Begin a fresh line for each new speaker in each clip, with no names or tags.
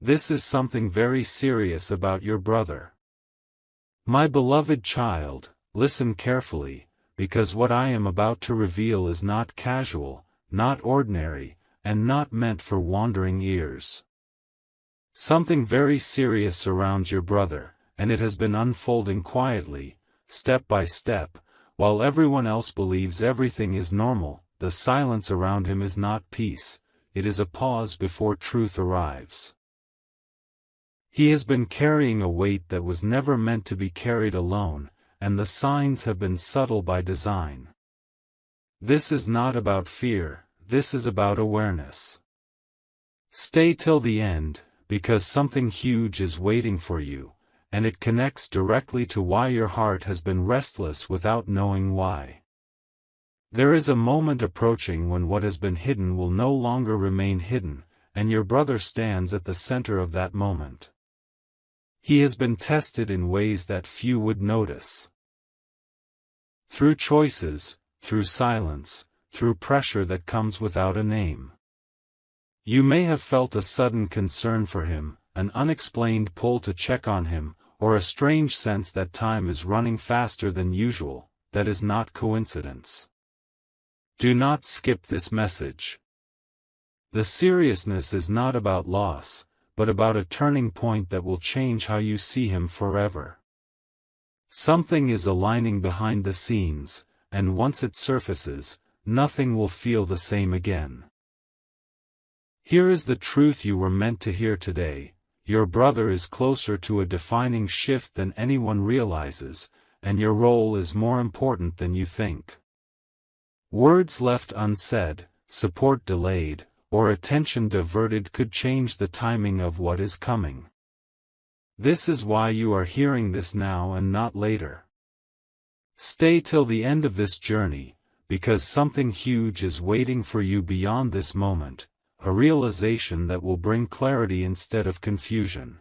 This is something very serious about your brother. My beloved child, listen carefully, because what I am about to reveal is not casual, not ordinary, and not meant for wandering ears. Something very serious surrounds your brother, and it has been unfolding quietly, step by step, while everyone else believes everything is normal. The silence around him is not peace, it is a pause before truth arrives. He has been carrying a weight that was never meant to be carried alone, and the signs have been subtle by design. This is not about fear, this is about awareness. Stay till the end, because something huge is waiting for you, and it connects directly to why your heart has been restless without knowing why. There is a moment approaching when what has been hidden will no longer remain hidden, and your brother stands at the center of that moment. He has been tested in ways that few would notice. Through choices, through silence, through pressure that comes without a name. You may have felt a sudden concern for him, an unexplained pull to check on him, or a strange sense that time is running faster than usual. That is not coincidence. Do not skip this message. The seriousness is not about loss, but about a turning point that will change how you see him forever. Something is aligning behind the scenes, and once it surfaces, nothing will feel the same again. Here is the truth you were meant to hear today: your brother is closer to a defining shift than anyone realizes, and your role is more important than you think. Words left unsaid, support delayed, or attention diverted could change the timing of what is coming. This is why you are hearing this now and not later. Stay till the end of this journey, because something huge is waiting for you beyond this moment, a realization that will bring clarity instead of confusion.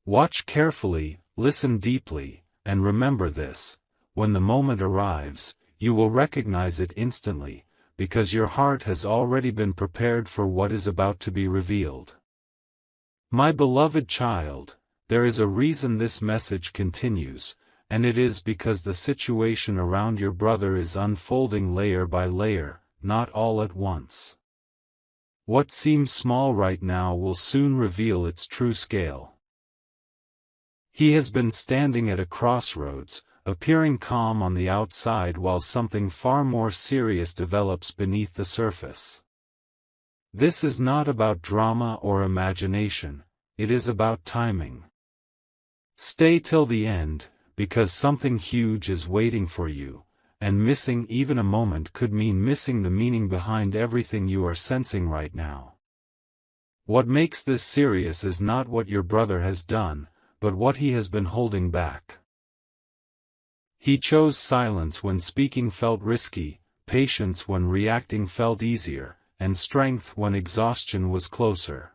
Watch carefully, listen deeply, and remember this: when the moment arrives, you will recognize it instantly, because your heart has already been prepared for what is about to be revealed. My beloved child, there is a reason this message continues, and it is because the situation around your brother is unfolding layer by layer, not all at once. What seems small right now will soon reveal its true scale. He has been standing at a crossroads, appearing calm on the outside while something far more serious develops beneath the surface. This is not about drama or imagination, it is about timing. Stay till the end, because something huge is waiting for you, and missing even a moment could mean missing the meaning behind everything you are sensing right now. What makes this serious is not what your brother has done, but what he has been holding back. He chose silence when speaking felt risky, patience when reacting felt easier, and strength when exhaustion was closer.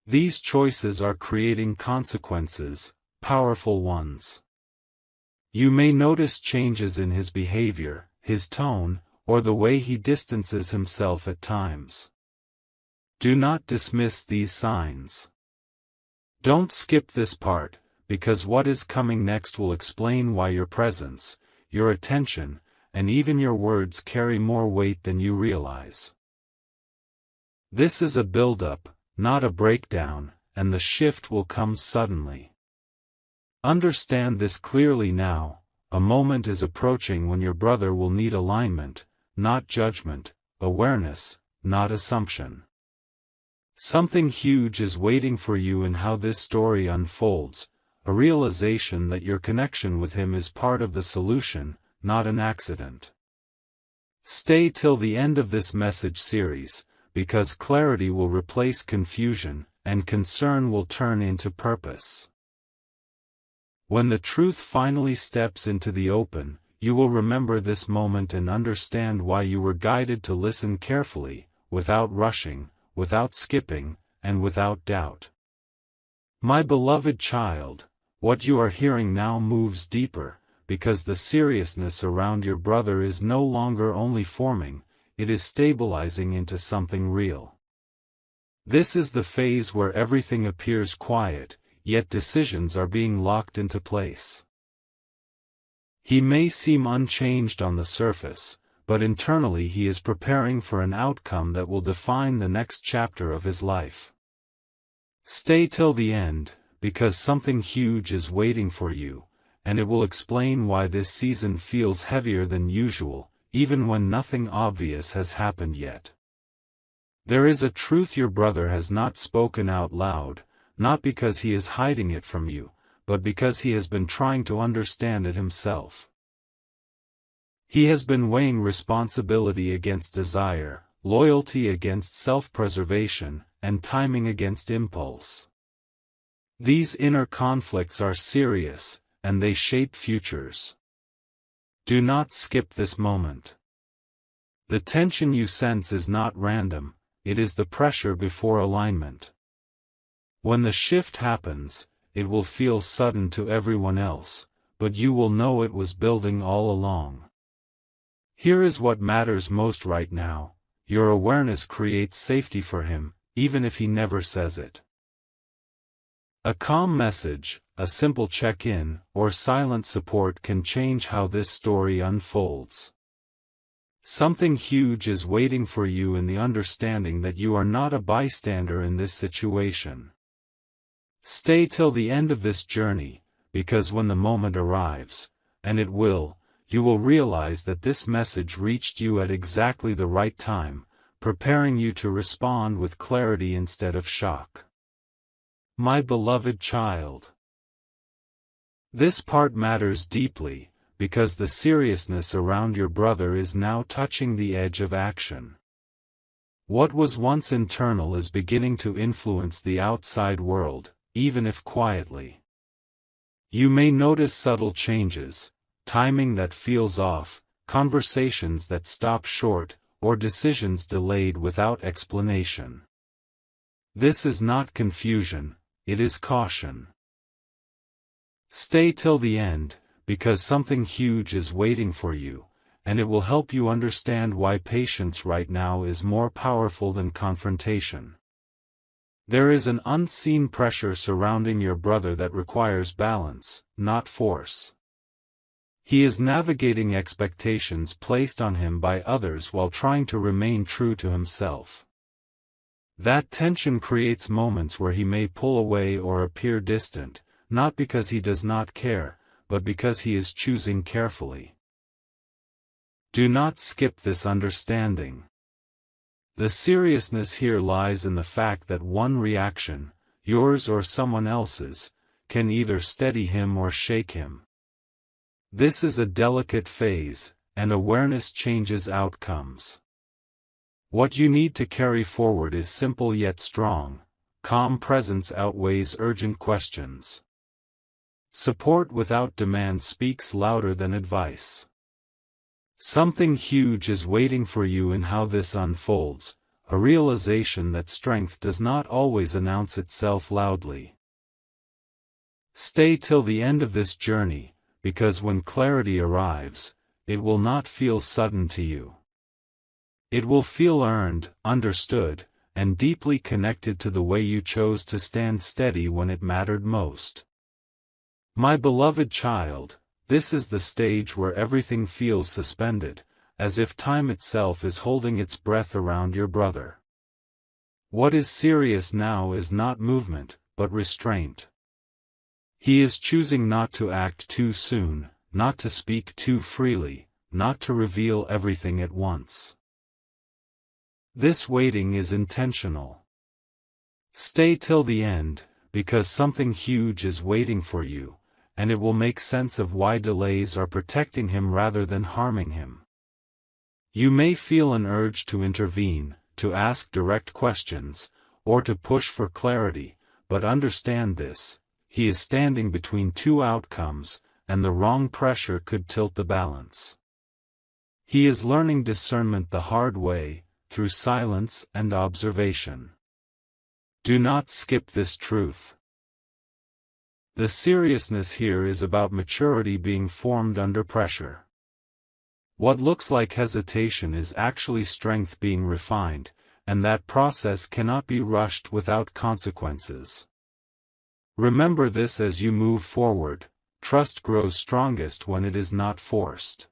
These choices are creating consequences, powerful ones. You may notice changes in his behavior, his tone, or the way he distances himself at times. Do not dismiss these signs. Don't skip this part, because what is coming next will explain why your presence, your attention, and even your words carry more weight than you realize. This is a build-up, not a breakdown, and the shift will come suddenly. Understand this clearly now: a moment is approaching when your brother will need alignment, not judgment, awareness, not assumption. Something huge is waiting for you in how this story unfolds, a realization that your connection with him is part of the solution, not an accident. Stay till the end of this message series, because clarity will replace confusion, and concern will turn into purpose. When the truth finally steps into the open, you will remember this moment and understand why you were guided to listen carefully, without rushing, without skipping, and without doubt. My beloved child, what you are hearing now moves deeper, because the seriousness around your brother is no longer only forming, it is stabilizing into something real. This is the phase where everything appears quiet, yet decisions are being locked into place. He may seem unchanged on the surface, but internally he is preparing for an outcome that will define the next chapter of his life. Stay till the end, because something huge is waiting for you, and it will explain why this season feels heavier than usual, even when nothing obvious has happened yet. There is a truth your brother has not spoken out loud, not because he is hiding it from you, but because he has been trying to understand it himself. He has been weighing responsibility against desire, loyalty against self-preservation, and timing against impulse. These inner conflicts are serious, and they shape futures. Do not skip this moment. The tension you sense is not random, it is the pressure before alignment. When the shift happens, it will feel sudden to everyone else, but you will know it was building all along. Here is what matters most right now: your awareness creates safety for him, even if he never says it. A calm message, a simple check-in, or silent support can change how this story unfolds. Something huge is waiting for you in the understanding that you are not a bystander in this situation. Stay till the end of this journey, because when the moment arrives, and it will, you will realize that this message reached you at exactly the right time, preparing you to respond with clarity instead of shock. My beloved child. This part matters deeply, because the seriousness around your brother is now touching the edge of action. What was once internal is beginning to influence the outside world, even if quietly. You may notice subtle changes, timing that feels off, conversations that stop short, or decisions delayed without explanation. This is not confusion, it is caution. Stay till the end, because something huge is waiting for you, and it will help you understand why patience right now is more powerful than confrontation. There is an unseen pressure surrounding your brother that requires balance, not force. He is navigating expectations placed on him by others while trying to remain true to himself. That tension creates moments where he may pull away or appear distant, not because he does not care, but because he is choosing carefully. Do not skip this understanding. The seriousness here lies in the fact that one reaction, yours or someone else's, can either steady him or shake him. This is a delicate phase, and awareness changes outcomes. What you need to carry forward is simple yet strong: calm presence outweighs urgent questions. Support without demand speaks louder than advice. Something huge is waiting for you in how this unfolds, a realization that strength does not always announce itself loudly. Stay till the end of this journey, because when clarity arrives, it will not feel sudden to you. It will feel earned, understood, and deeply connected to the way you chose to stand steady when it mattered most. My beloved child, this is the stage where everything feels suspended, as if time itself is holding its breath around your brother. What is serious now is not movement, but restraint. He is choosing not to act too soon, not to speak too freely, not to reveal everything at once. This waiting is intentional. Stay till the end, because something huge is waiting for you, and it will make sense of why delays are protecting him rather than harming him. You may feel an urge to intervene, to ask direct questions, or to push for clarity, but understand this: he is standing between two outcomes, and the wrong pressure could tilt the balance. He is learning discernment the hard way, through silence and observation. Do not skip this truth. The seriousness here is about maturity being formed under pressure. What looks like hesitation is actually strength being refined, and that process cannot be rushed without consequences. Remember this as you move forward: trust grows strongest when it is not forced.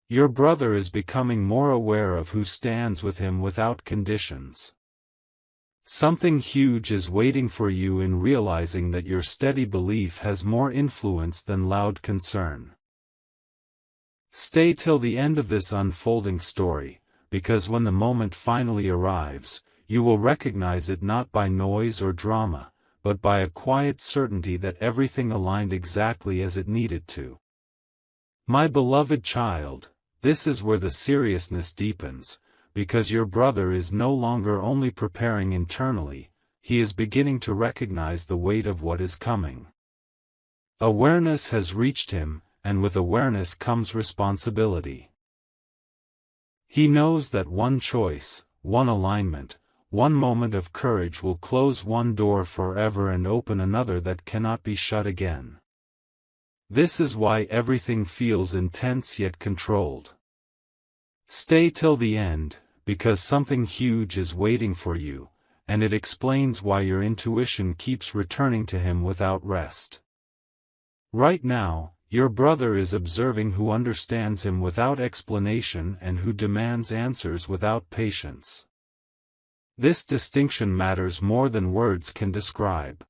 Your brother is becoming more aware of who stands with him without conditions. Something huge is waiting for you in realizing that your steady belief has more influence than loud concern. Stay till the end of this unfolding story, because when the moment finally arrives, you will recognize it not by noise or drama, but by a quiet certainty that everything aligned exactly as it needed to. My beloved child, this is where the seriousness deepens, because your brother is no longer only preparing internally, he is beginning to recognize the weight of what is coming. Awareness has reached him, and with awareness comes responsibility. He knows that one choice, one alignment, one moment of courage will close one door forever and open another that cannot be shut again. This is why everything feels intense yet controlled. Stay till the end, because something huge is waiting for you, and it explains why your intuition keeps returning to him without rest. Right now, your brother is observing who understands him without explanation and who demands answers without patience. This distinction matters more than words can describe.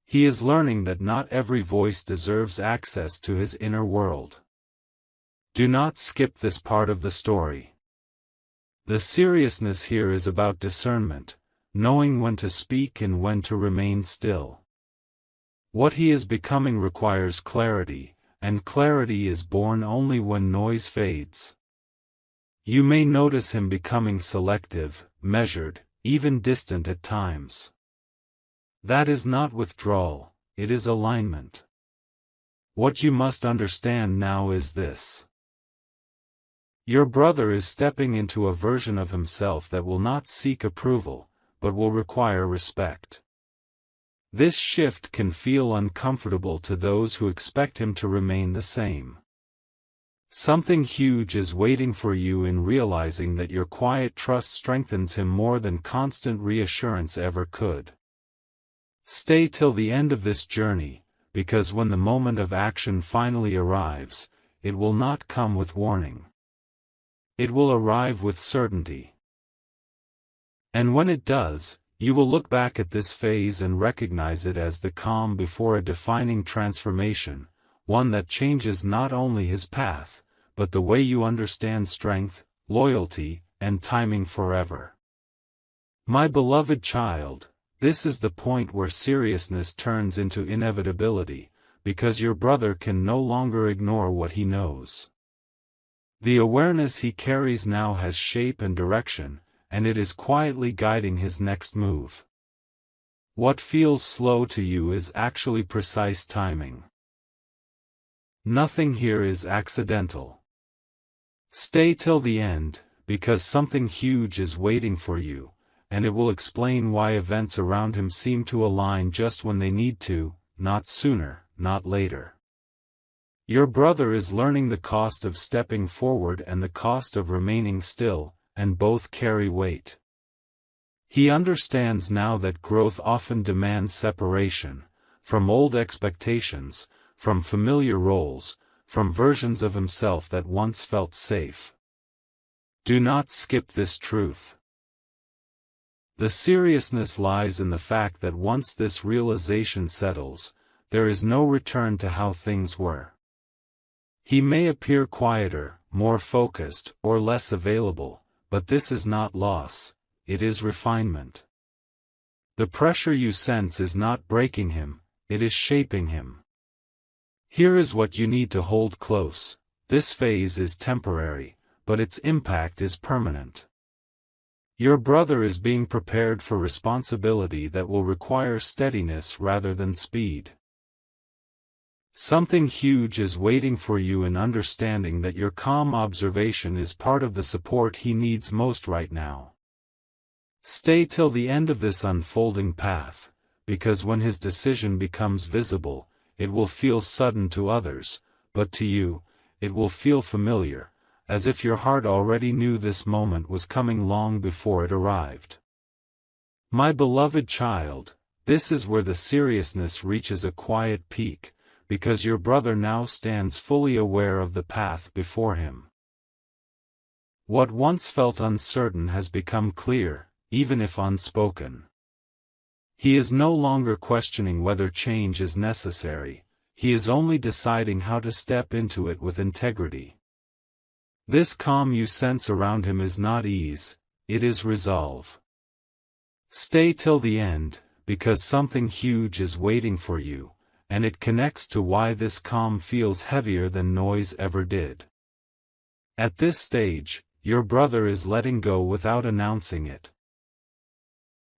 He is learning that not every voice deserves access to his inner world. Do not skip this part of the story. The seriousness here is about discernment, knowing when to speak and when to remain still. What he is becoming requires clarity, and clarity is born only when noise fades. You may notice him becoming selective, measured, even distant at times. That is not withdrawal, it is alignment. What you must understand now is this. Your brother is stepping into a version of himself that will not seek approval, but will require respect. This shift can feel uncomfortable to those who expect him to remain the same. Something huge is waiting for you in realizing that your quiet trust strengthens him more than constant reassurance ever could. Stay till the end of this journey, because when the moment of action finally arrives, it will not come with warning. It will arrive with certainty. And when it does, you will look back at this phase and recognize it as the calm before a defining transformation, one that changes not only his path, but the way you understand strength, loyalty, and timing forever. My beloved child, this is the point where seriousness turns into inevitability, because your brother can no longer ignore what he knows. The awareness he carries now has shape and direction, and it is quietly guiding his next move. What feels slow to you is actually precise timing. Nothing here is accidental. Stay till the end, because something huge is waiting for you, and it will explain why events around him seem to align just when they need to, not sooner, not later. Your brother is learning the cost of stepping forward and the cost of remaining still, and both carry weight. He understands now that growth often demands separation, from old expectations, from familiar roles, from versions of himself that once felt safe. Do not skip this truth. The seriousness lies in the fact that once this realization settles, there is no return to how things were. He may appear quieter, more focused, or less available, but this is not loss, it is refinement. The pressure you sense is not breaking him, it is shaping him. Here is what you need to hold close: this phase is temporary, but its impact is permanent. Your brother is being prepared for responsibility that will require steadiness rather than speed. Something huge is waiting for you in understanding that your calm observation is part of the support he needs most right now. Stay till the end of this unfolding path, because when his decision becomes visible, it will feel sudden to others, but to you, it will feel familiar, as if your heart already knew this moment was coming long before it arrived. My beloved child, this is where the seriousness reaches a quiet peak, because your brother now stands fully aware of the path before him. What once felt uncertain has become clear, even if unspoken. He is no longer questioning whether change is necessary, he is only deciding how to step into it with integrity. This calm you sense around him is not ease, it is resolve. Stay till the end, because something huge is waiting for you, and it connects to why this calm feels heavier than noise ever did. At this stage, your brother is letting go without announcing it.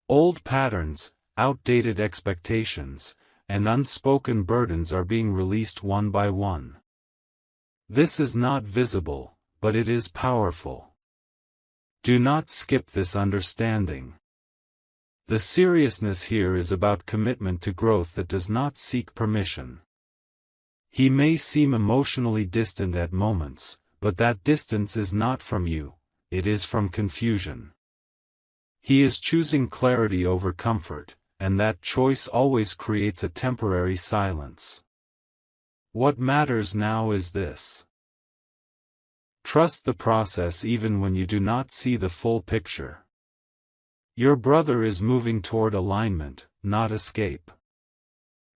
Old patterns, outdated expectations, and unspoken burdens are being released one by one. This is not visible, but it is powerful. Do not skip this understanding. The seriousness here is about commitment to growth that does not seek permission. He may seem emotionally distant at moments, but that distance is not from you, it is from confusion. He is choosing clarity over comfort, and that choice always creates a temporary silence. What matters now is this. Trust the process even when you do not see the full picture. Your brother is moving toward alignment, not escape.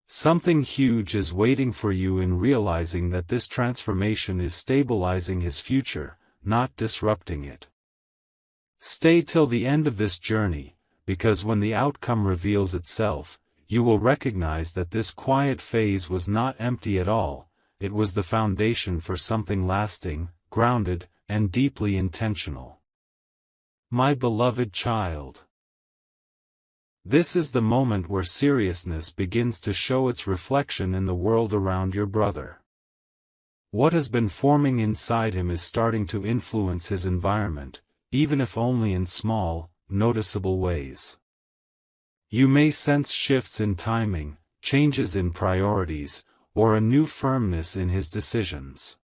Something huge is waiting for you in realizing that this transformation is stabilizing his future, not disrupting it. Stay till the end of this journey, because when the outcome reveals itself, you will recognize that this quiet phase was not empty at all, it was the foundation for something lasting, grounded, and deeply intentional. My beloved child. This is the moment where seriousness begins to show its reflection in the world around your brother. What has been forming inside him is starting to influence his environment, even if only in small, noticeable ways. You may sense shifts in timing, changes in priorities, or a new firmness in his decisions.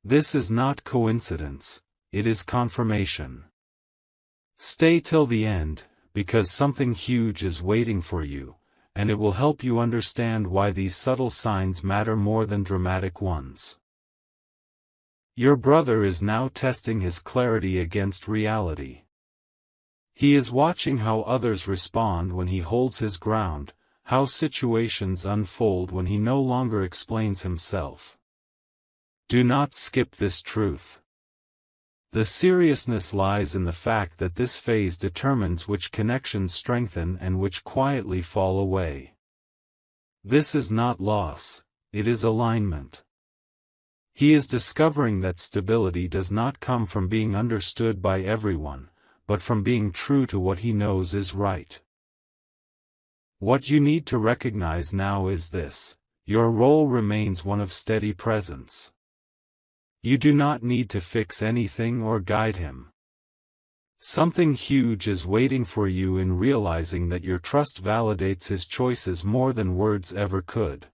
This is not coincidence, it is confirmation. Stay till the end, because something huge is waiting for you, and it will help you understand why these subtle signs matter more than dramatic ones. Your brother is now testing his clarity against reality. He is watching how others respond when he holds his ground, how situations unfold when he no longer explains himself. Do not skip this truth. The seriousness lies in the fact that this phase determines which connections strengthen and which quietly fall away. This is not loss, it is alignment. He is discovering that stability does not come from being understood by everyone, but from being true to what he knows is right. What you need to recognize now is this: your role remains one of steady presence. You do not need to fix anything or guide him. Something huge is waiting for you in realizing that your trust validates his choices more than words ever could.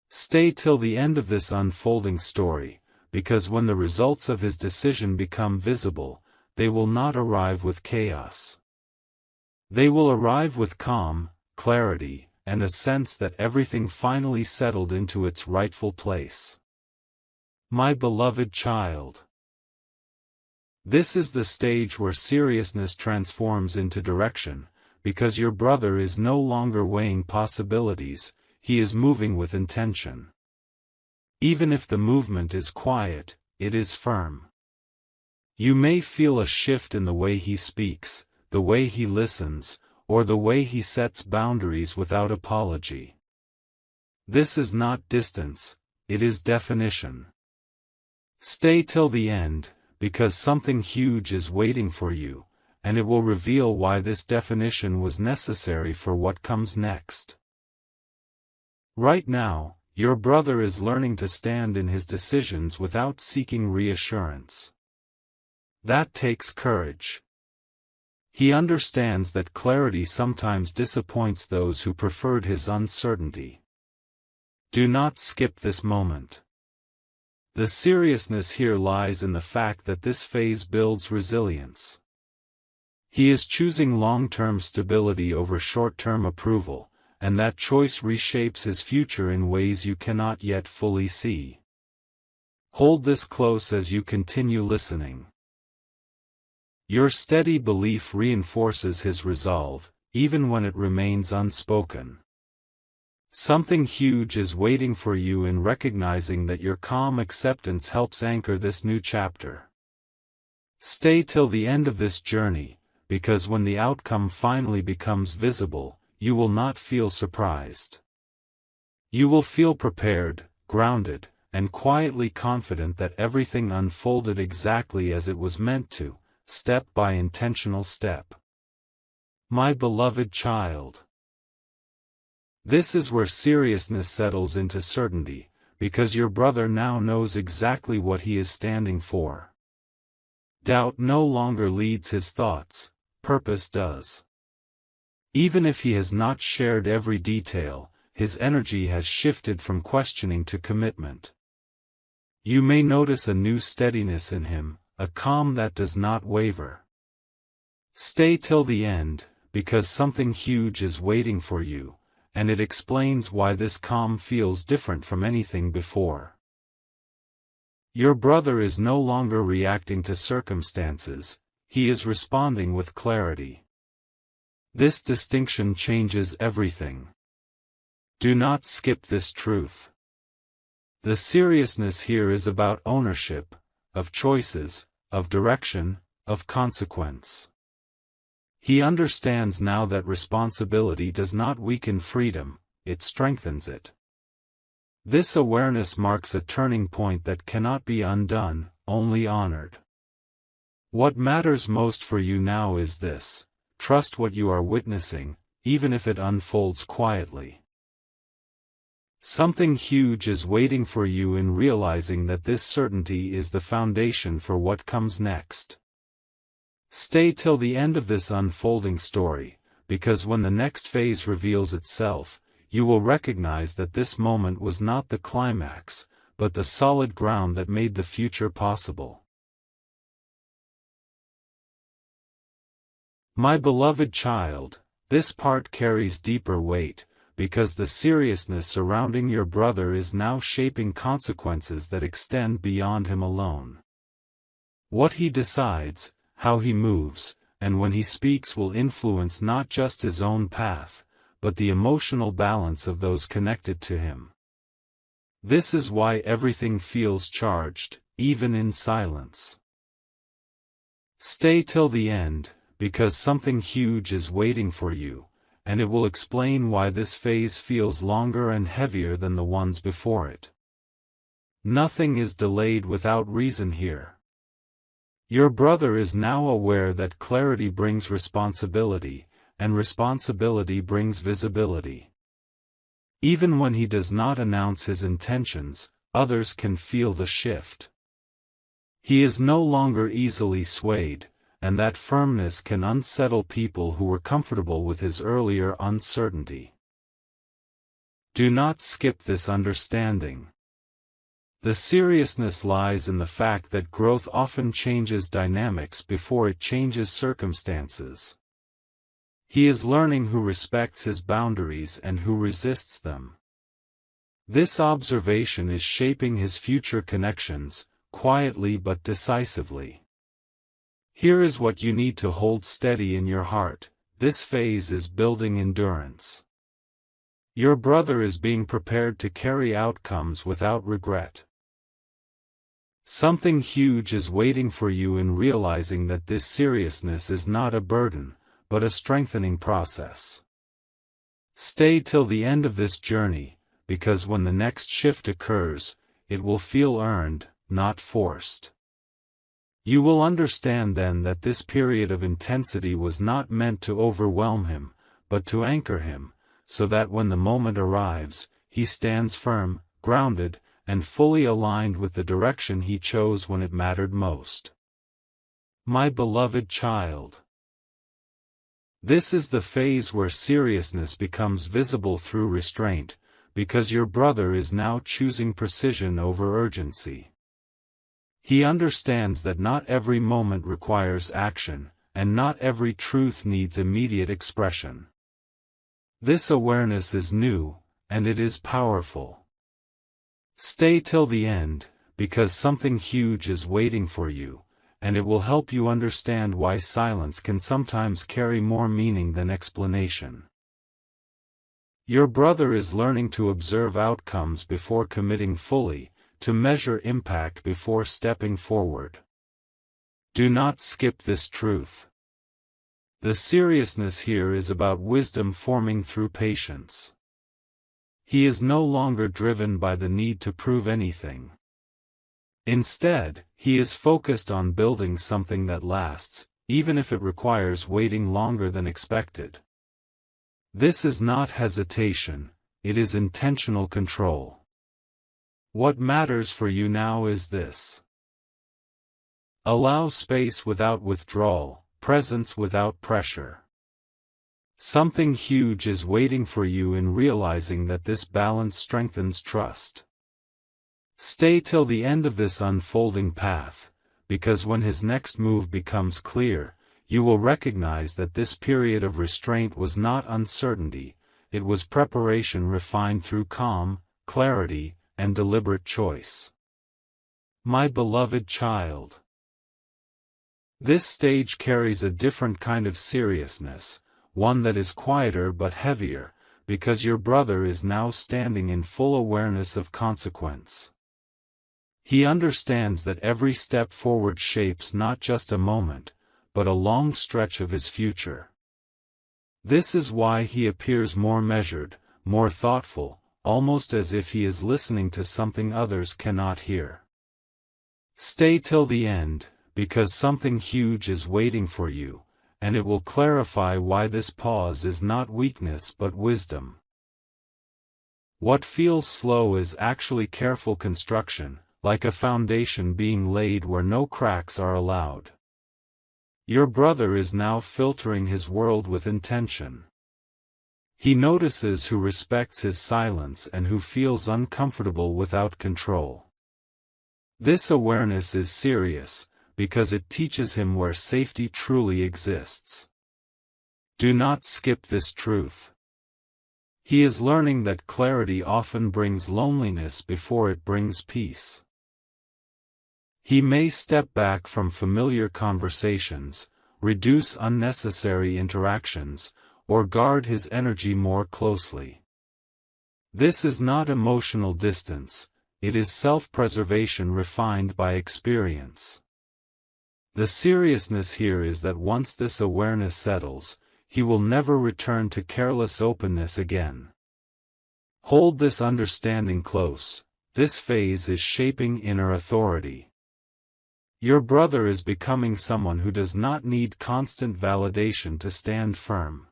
Stay till the end of this unfolding story, because when the results of his decision become visible, they will not arrive with chaos. They will arrive with calm, clarity, and a sense that everything finally settled into its rightful place. My beloved child. This is the stage where seriousness transforms into direction, because your brother is no longer weighing possibilities, he is moving with intention. Even if the movement is quiet, it is firm. You may feel a shift in the way he speaks, the way he listens, or the way he sets boundaries without apology. This is not distance, it is definition. Stay till the end, because something huge is waiting for you, and it will reveal why this definition was necessary for what comes next. Right now, your brother is learning to stand in his decisions without seeking reassurance. That takes courage. He understands that clarity sometimes disappoints those who preferred his uncertainty. Do not skip this moment. The seriousness here lies in the fact that this phase builds resilience. He is choosing long-term stability over short-term approval, and that choice reshapes his future in ways you cannot yet fully see. Hold this close as you continue listening. Your steady belief reinforces his resolve, even when it remains unspoken. Something huge is waiting for you in recognizing that your calm acceptance helps anchor this new chapter. Stay till the end of this journey, because when the outcome finally becomes visible, you will not feel surprised. You will feel prepared, grounded, and quietly confident that everything unfolded exactly as it was meant to, step by intentional step. My beloved child. This is where seriousness settles into certainty, because your brother now knows exactly what he is standing for. Doubt no longer leads his thoughts, purpose does. Even if he has not shared every detail, his energy has shifted from questioning to commitment. You may notice a new steadiness in him, a calm that does not waver. Stay till the end, because something huge is waiting for you, and it explains why this calm feels different from anything before. Your brother is no longer reacting to circumstances, he is responding with clarity. This distinction changes everything. Do not skip this truth. The seriousness here is about ownership, of choices, of direction, of consequence. He understands now that responsibility does not weaken freedom, it strengthens it. This awareness marks a turning point that cannot be undone, only honored. What matters most for you now is this: trust what you are witnessing, even if it unfolds quietly. Something huge is waiting for you in realizing that this certainty is the foundation for what comes next. Stay till the end of this unfolding story, because when the next phase reveals itself, you will recognize that this moment was not the climax, but the solid ground that made the future possible. My beloved child, this part carries deeper weight, because the seriousness surrounding your brother is now shaping consequences that extend beyond him alone. What he decides, how he moves, and when he speaks will influence not just his own path, but the emotional balance of those connected to him. This is why everything feels charged, even in silence. Stay till the end, because something huge is waiting for you, and it will explain why this phase feels longer and heavier than the ones before it. Nothing is delayed without reason here. Your brother is now aware that clarity brings responsibility, and responsibility brings visibility. Even when he does not announce his intentions, others can feel the shift. He is no longer easily swayed, and that firmness can unsettle people who were comfortable with his earlier uncertainty. Do not skip this understanding. The seriousness lies in the fact that growth often changes dynamics before it changes circumstances. He is learning who respects his boundaries and who resists them. This observation is shaping his future connections, quietly but decisively. Here is what you need to hold steady in your heart: this phase is building endurance. Your brother is being prepared to carry outcomes without regret. Something huge is waiting for you in realizing that this seriousness is not a burden, but a strengthening process. Stay till the end of this journey, because when the next shift occurs, it will feel earned, not forced. You will understand then that this period of intensity was not meant to overwhelm him, but to anchor him, so that when the moment arrives, he stands firm, grounded, and fully aligned with the direction he chose when it mattered most. My beloved child. This is the phase where seriousness becomes visible through restraint, because your brother is now choosing precision over urgency. He understands that not every moment requires action, and not every truth needs immediate expression. This awareness is new, and it is powerful. Stay till the end, because something huge is waiting for you, and it will help you understand why silence can sometimes carry more meaning than explanation. Your brother is learning to observe outcomes before committing fully, to measure impact before stepping forward. Do not skip this truth. The seriousness here is about wisdom forming through patience. He is no longer driven by the need to prove anything. Instead, he is focused on building something that lasts, even if it requires waiting longer than expected. This is not hesitation, it is intentional control. What matters for you now is this. Allow space without withdrawal, presence without pressure. Something huge is waiting for you in realizing that this balance strengthens trust. Stay till the end of this unfolding path, because when his next move becomes clear, you will recognize that this period of restraint was not uncertainty, it was preparation refined through calm, clarity, and deliberate choice. My beloved child. This stage carries a different kind of seriousness, one that is quieter but heavier, because your brother is now standing in full awareness of consequence. He understands that every step forward shapes not just a moment, but a long stretch of his future. This is why he appears more measured, more thoughtful, almost as if he is listening to something others cannot hear. Stay till the end, because something huge is waiting for you, and it will clarify why this pause is not weakness but wisdom. What feels slow is actually careful construction, like a foundation being laid where no cracks are allowed. Your brother is now filtering his world with intention. He notices who respects his silence and who feels uncomfortable without control. This awareness is serious, because it teaches him where safety truly exists. Do not skip this truth. He is learning that clarity often brings loneliness before it brings peace. He may step back from familiar conversations, reduce unnecessary interactions, or guard his energy more closely. This is not emotional distance, it is self-preservation refined by experience. The seriousness here is that once this awareness settles, he will never return to careless openness again. Hold this understanding close, this phase is shaping inner authority. Your brother is becoming someone who does not need constant validation to stand firm.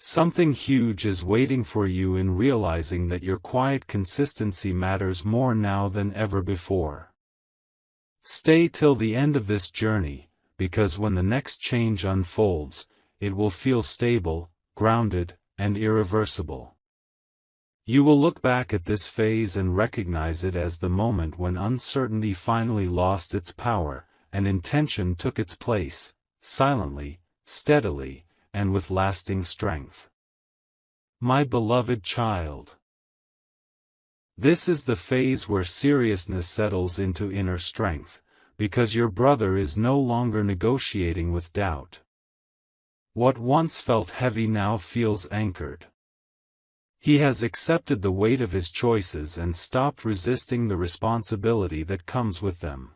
Something huge is waiting for you in realizing that your quiet consistency matters more now than ever before. Stay till the end of this journey, because when the next change unfolds, it will feel stable, grounded, and irreversible. You will look back at this phase and recognize it as the moment when uncertainty finally lost its power, and intention took its place, silently, steadily, and with lasting strength. My beloved child. This is the phase where seriousness settles into inner strength, because your brother is no longer negotiating with doubt. What once felt heavy now feels anchored. He has accepted the weight of his choices and stopped resisting the responsibility that comes with them.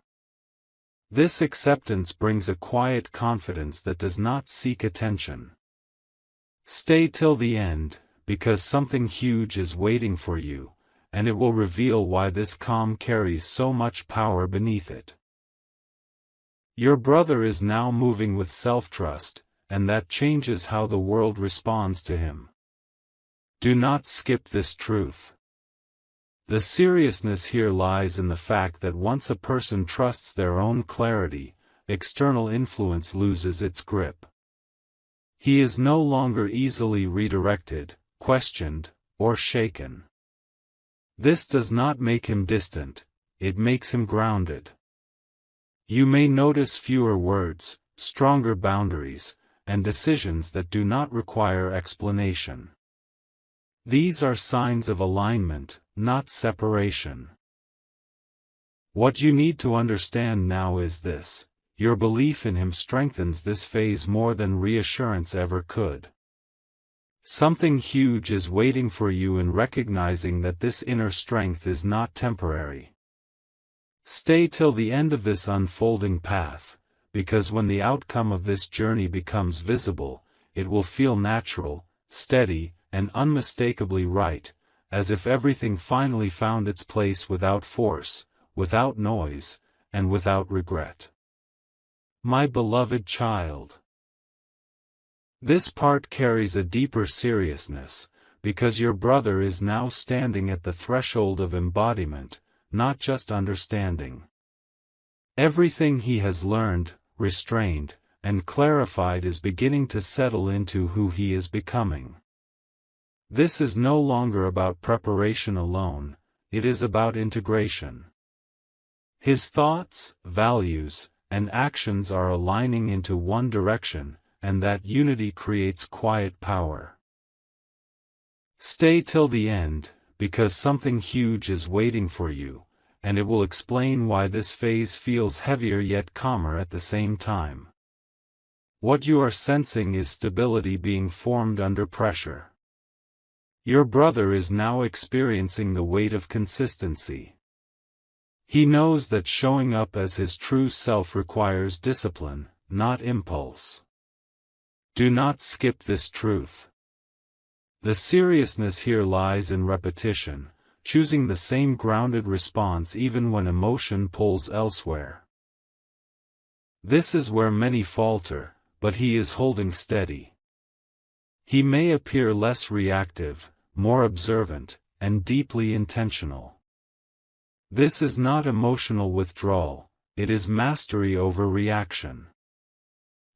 This acceptance brings a quiet confidence that does not seek attention. Stay till the end, because something huge is waiting for you, and it will reveal why this calm carries so much power beneath it. Your brother is now moving with self-trust, and that changes how the world responds to him. Do not skip this truth. The seriousness here lies in the fact that once a person trusts their own clarity, external influence loses its grip. He is no longer easily redirected, questioned, or shaken. This does not make him distant, it makes him grounded. You may notice fewer words, stronger boundaries, and decisions that do not require explanation. These are signs of alignment, not separation. What you need to understand now is this: your belief in him strengthens this phase more than reassurance ever could. Something huge is waiting for you in recognizing that this inner strength is not temporary. Stay till the end of this unfolding path, because when the outcome of this journey becomes visible, it will feel natural, steady, and unmistakably right, as if everything finally found its place without force, without noise, and without regret. My beloved child. This part carries a deeper seriousness, because your brother is now standing at the threshold of embodiment, not just understanding. Everything he has learned, restrained, and clarified is beginning to settle into who he is becoming. This is no longer about preparation alone, it is about integration. His thoughts, values, and actions are aligning into one direction, and that unity creates quiet power. Stay till the end, because something huge is waiting for you, and it will explain why this phase feels heavier yet calmer at the same time. What you are sensing is stability being formed under pressure. Your brother is now experiencing the weight of consistency. He knows that showing up as his true self requires discipline, not impulse. Do not skip this truth. The seriousness here lies in repetition, choosing the same grounded response even when emotion pulls elsewhere. This is where many falter, but he is holding steady. He may appear less reactive, more observant, and deeply intentional. This is not emotional withdrawal, it is mastery over reaction.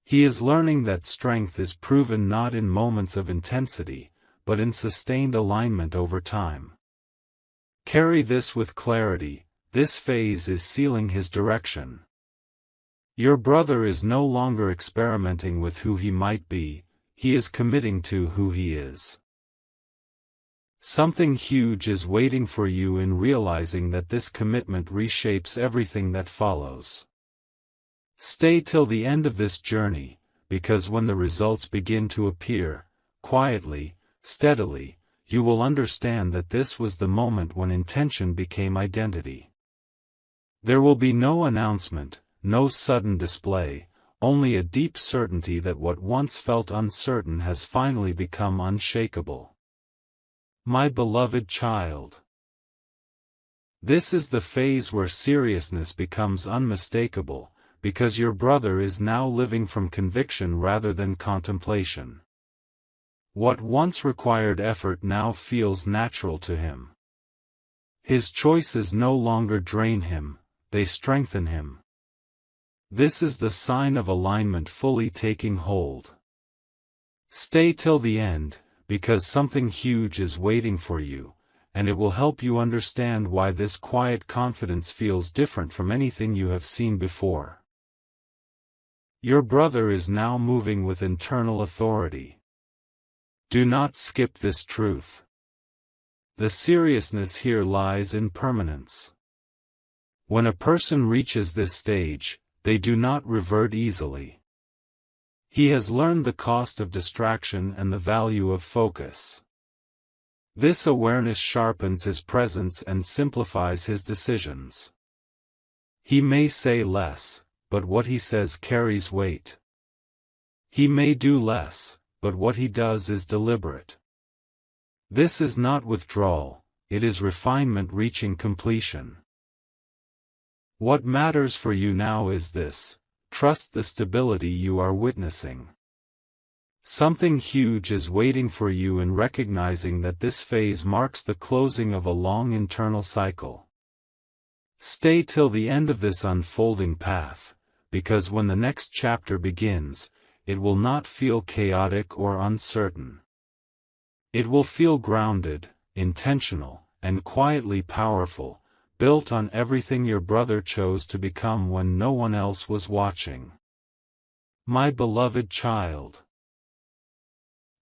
He is learning that strength is proven not in moments of intensity, but in sustained alignment over time. Carry this with clarity: this phase is sealing his direction. Your brother is no longer experimenting with who he might be, he is committing to who he is. Something huge is waiting for you in realizing that this commitment reshapes everything that follows. Stay till the end of this journey, because when the results begin to appear, quietly, steadily, you will understand that this was the moment when intention became identity. There will be no announcement, no sudden display, only a deep certainty that what once felt uncertain has finally become unshakable. My beloved child. This is the phase where seriousness becomes unmistakable, because your brother is now living from conviction rather than contemplation. What once required effort now feels natural to him. His choices no longer drain him, they strengthen him. This is the sign of alignment fully taking hold. Stay till the end, because something huge is waiting for you, and it will help you understand why this quiet confidence feels different from anything you have seen before. Your brother is now moving with internal authority. Do not skip this truth. The seriousness here lies in permanence. When a person reaches this stage, they do not revert easily. He has learned the cost of distraction and the value of focus. This awareness sharpens his presence and simplifies his decisions. He may say less, but what he says carries weight. He may do less, but what he does is deliberate. This is not withdrawal, it is refinement reaching completion. What matters for you now is this: trust the stability you are witnessing. Something huge is waiting for you in recognizing that this phase marks the closing of a long internal cycle. Stay till the end of this unfolding path, because when the next chapter begins, it will not feel chaotic or uncertain. It will feel grounded, intentional, and quietly powerful, built on everything your brother chose to become when no one else was watching. My beloved child.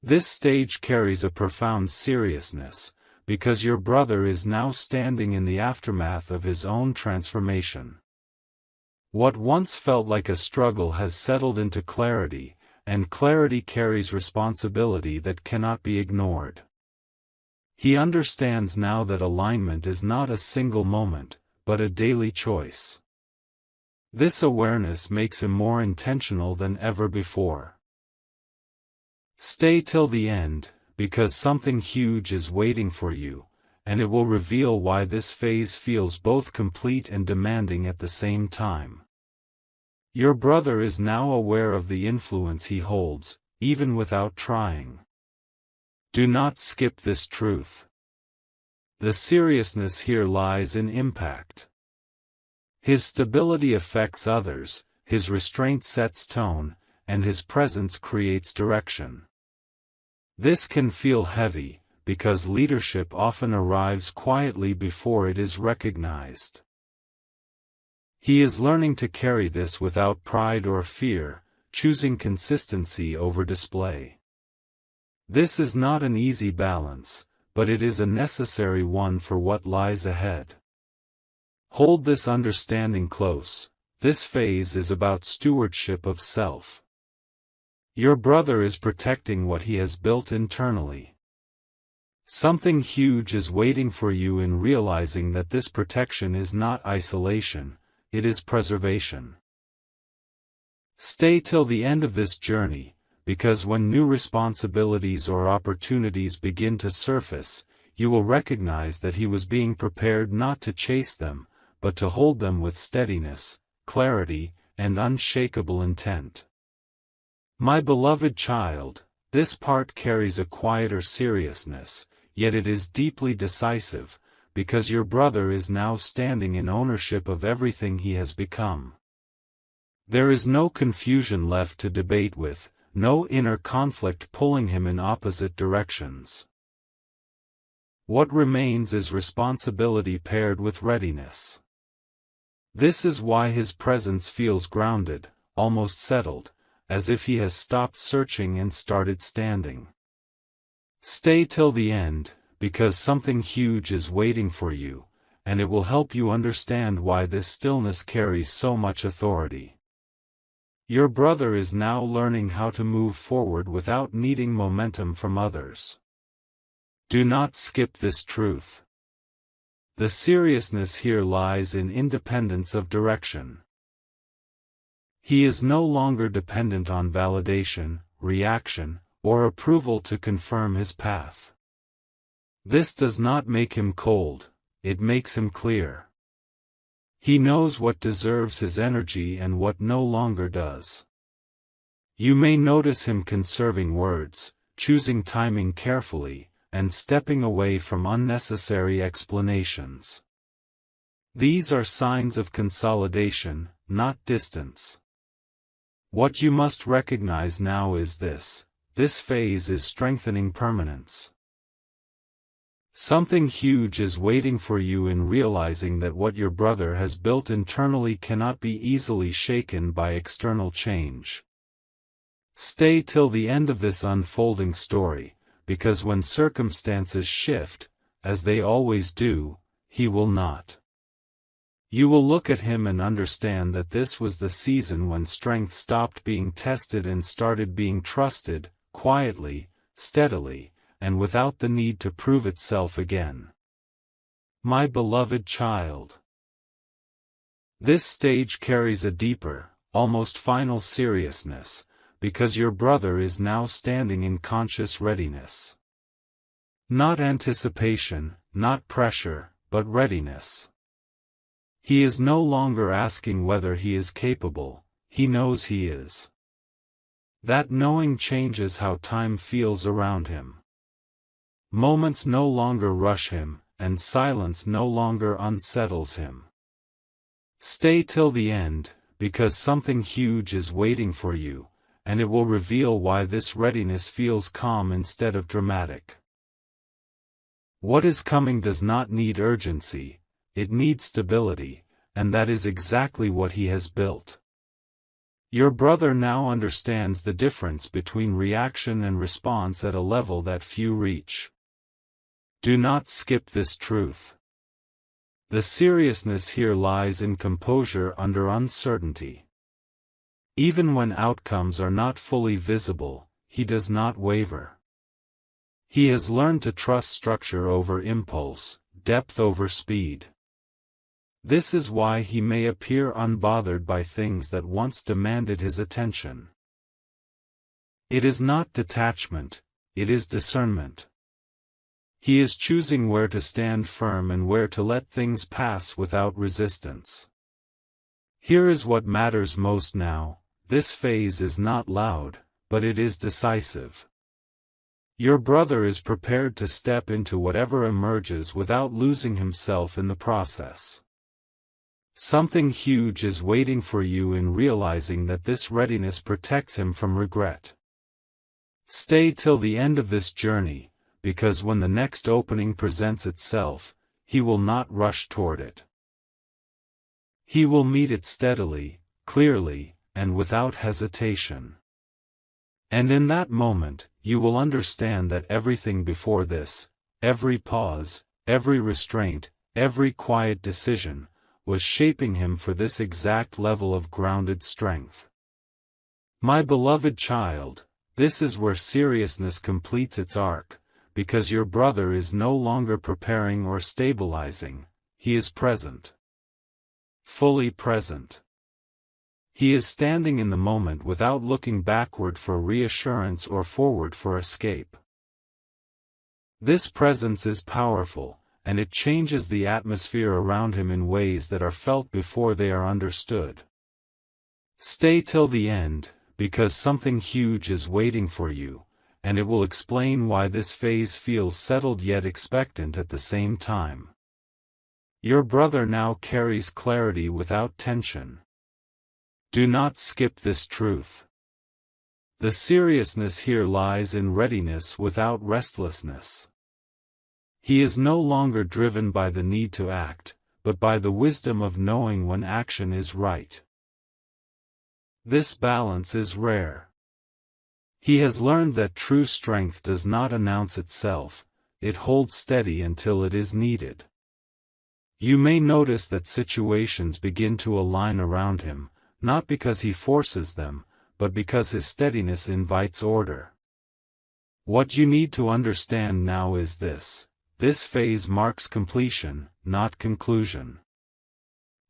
This stage carries a profound seriousness, because your brother is now standing in the aftermath of his own transformation. What once felt like a struggle has settled into clarity, and clarity carries responsibility that cannot be ignored. He understands now that alignment is not a single moment, but a daily choice. This awareness makes him more intentional than ever before. Stay till the end, because something huge is waiting for you, and it will reveal why this phase feels both complete and demanding at the same time. Your brother is now aware of the influence he holds, even without trying. Do not skip this truth. The seriousness here lies in impact. His stability affects others, his restraint sets tone, and his presence creates direction. This can feel heavy, because leadership often arrives quietly before it is recognized. He is learning to carry this without pride or fear, choosing consistency over display. This is not an easy balance, but it is a necessary one for what lies ahead. Hold this understanding close. This phase is about stewardship of self. Your brother is protecting what he has built internally. Something huge is waiting for you in realizing that this protection is not isolation, it is preservation. Stay till the end of this journey, because when new responsibilities or opportunities begin to surface, you will recognize that he was being prepared not to chase them, but to hold them with steadiness, clarity, and unshakable intent. My beloved child, this part carries a quieter seriousness, yet it is deeply decisive, because your brother is now standing in ownership of everything he has become. There is no confusion left to debate with, no inner conflict pulling him in opposite directions. What remains is responsibility paired with readiness. This is why his presence feels grounded, almost settled, as if he has stopped searching and started standing. Stay till the end, because something huge is waiting for you, and it will help you understand why this stillness carries so much authority. Your brother is now learning how to move forward without needing momentum from others. Do not skip this truth. The seriousness here lies in independence of direction. He is no longer dependent on validation, reaction, or approval to confirm his path. This does not make him cold, it makes him clear. He knows what deserves his energy and what no longer does. You may notice him conserving words, choosing timing carefully, and stepping away from unnecessary explanations. These are signs of consolidation, not distance. What you must recognize now is this phase is strengthening permanence. Something huge is waiting for you in realizing that what your brother has built internally cannot be easily shaken by external change. Stay till the end of this unfolding story, because when circumstances shift, as they always do, he will not. You will look at him and understand that this was the season when strength stopped being tested and started being trusted, quietly, steadily, and without the need to prove itself again. My beloved child. This stage carries a deeper, almost final seriousness, because your brother is now standing in conscious readiness. Not anticipation, not pressure, but readiness. He is no longer asking whether he is capable, he knows he is. That knowing changes how time feels around him. Moments no longer rush him, and silence no longer unsettles him. Stay till the end, because something huge is waiting for you, and it will reveal why this readiness feels calm instead of dramatic. What is coming does not need urgency, it needs stability, and that is exactly what he has built. Your brother now understands the difference between reaction and response at a level that few reach. Do not skip this truth. The seriousness here lies in composure under uncertainty. Even when outcomes are not fully visible, he does not waver. He has learned to trust structure over impulse, depth over speed. This is why he may appear unbothered by things that once demanded his attention. It is not detachment, it is discernment. He is choosing where to stand firm and where to let things pass without resistance. Here is what matters most now: this phase is not loud, but it is decisive. Your brother is prepared to step into whatever emerges without losing himself in the process. Something huge is waiting for you in realizing that this readiness protects him from regret. Stay till the end of this journey, because when the next opening presents itself, he will not rush toward it. He will meet it steadily, clearly, and without hesitation. And in that moment, you will understand that everything before this, every pause, every restraint, every quiet decision, was shaping him for this exact level of grounded strength. My beloved child, this is where seriousness completes its arc, because your brother is no longer preparing or stabilizing, he is present. Fully present. He is standing in the moment without looking backward for reassurance or forward for escape. This presence is powerful, and it changes the atmosphere around him in ways that are felt before they are understood. Stay till the end, because something huge is waiting for you, and it will explain why this phase feels settled yet expectant at the same time. Your brother now carries clarity without tension. Do not skip this truth. The seriousness here lies in readiness without restlessness. He is no longer driven by the need to act, but by the wisdom of knowing when action is right. This balance is rare. He has learned that true strength does not announce itself, it holds steady until it is needed. You may notice that situations begin to align around him, not because he forces them, but because his steadiness invites order. What you need to understand now is this: this phase marks completion, not conclusion.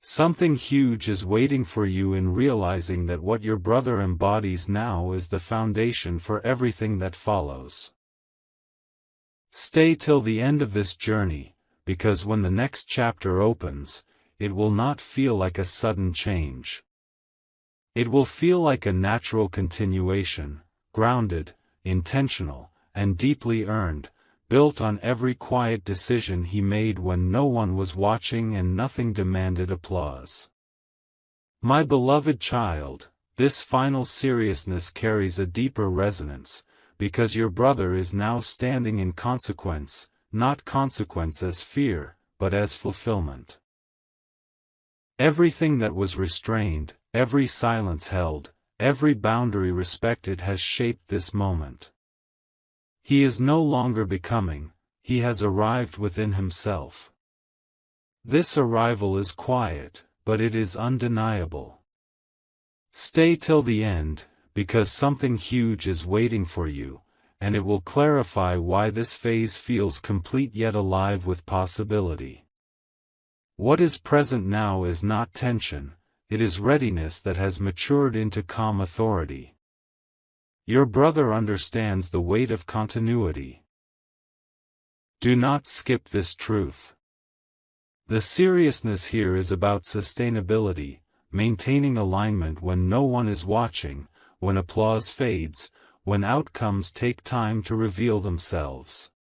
Something huge is waiting for you in realizing that what your brother embodies now is the foundation for everything that follows. Stay till the end of this journey, because when the next chapter opens, it will not feel like a sudden change. It will feel like a natural continuation, grounded, intentional, and deeply earned, built on every quiet decision he made when no one was watching and nothing demanded applause. My beloved child, this final seriousness carries a deeper resonance, because your brother is now standing in consequence, not consequence as fear, but as fulfillment. Everything that was restrained, every silence held, every boundary respected has shaped this moment. He is no longer becoming, he has arrived within himself. This arrival is quiet, but it is undeniable. Stay till the end, because something huge is waiting for you, and it will clarify why this phase feels complete yet alive with possibility. What is present now is not tension, it is readiness that has matured into calm authority. Your brother understands the weight of continuity. Do not skip this truth. The seriousness here is about sustainability, maintaining alignment when no one is watching, when applause fades, when outcomes take time to reveal themselves.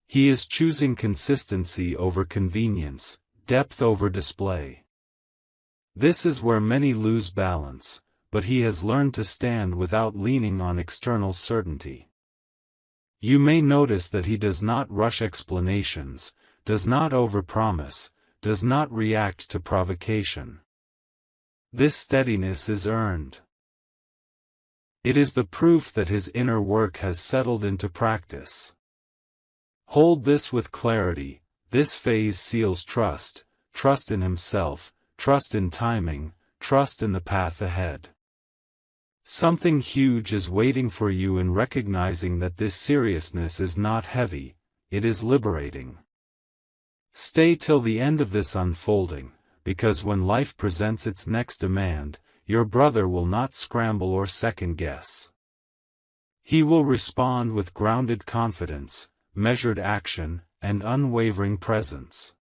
He is choosing consistency over convenience, depth over display. This is where many lose balance, but he has learned to stand without leaning on external certainty. You may notice that he does not rush explanations, does not overpromise, does not react to provocation. This steadiness is earned. It is the proof that his inner work has settled into practice. Hold this with clarity. This phase seals trust, trust in himself, trust in timing, trust in the path ahead. Something huge is waiting for you in recognizing that this seriousness is not heavy, it is liberating. Stay till the end of this unfolding, because when life presents its next demand, your brother will not scramble or second-guess. He will respond with grounded confidence, measured action, and unwavering presence.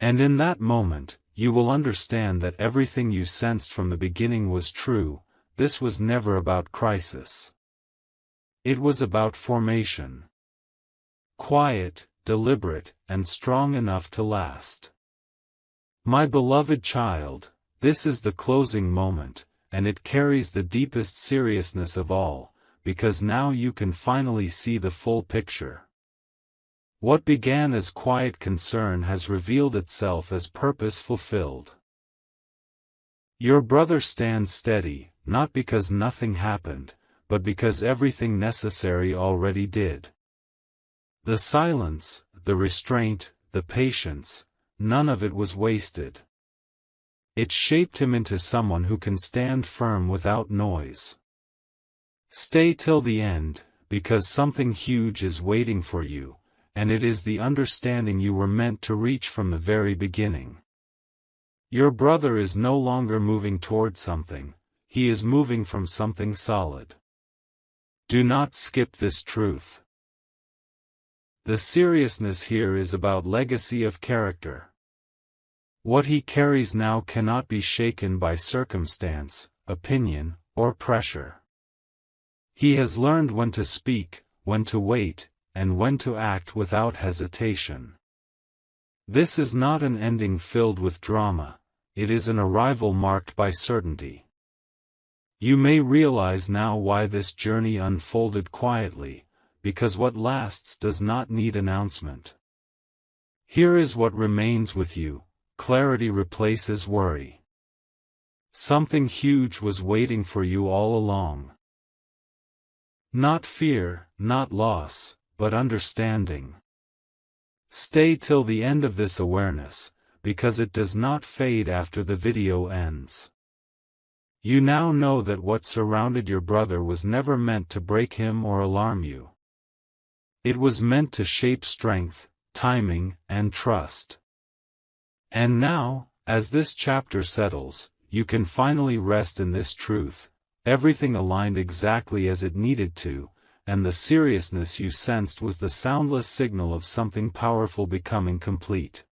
And in that moment, you will understand that everything you sensed from the beginning was true. This was never about crisis. It was about formation. Quiet, deliberate, and strong enough to last. My beloved child, this is the closing moment, and it carries the deepest seriousness of all, because now you can finally see the full picture. What began as quiet concern has revealed itself as purpose fulfilled. Your brother stands steady, not because nothing happened, but because everything necessary already did. The silence, the restraint, the patience, none of it was wasted. It shaped him into someone who can stand firm without noise. Stay till the end, because something huge is waiting for you, and it is the understanding you were meant to reach from the very beginning. Your brother is no longer moving toward something, he is moving from something solid. Do not skip this truth. The seriousness here is about legacy of character. What he carries now cannot be shaken by circumstance, opinion, or pressure. He has learned when to speak, when to wait, and when to act without hesitation. This is not an ending filled with drama, it is an arrival marked by certainty. You may realize now why this journey unfolded quietly, because what lasts does not need announcement. Here is what remains with you. Clarity replaces worry. Something huge was waiting for you all along. Not fear, not loss, but understanding. Stay till the end of this awareness, because it does not fade after the video ends. You now know that what surrounded your brother was never meant to break him or alarm you. It was meant to shape strength, timing, and trust. And now, as this chapter settles, you can finally rest in this truth. Everything aligned exactly as it needed to, and the seriousness you sensed was the soundless signal of something powerful becoming complete.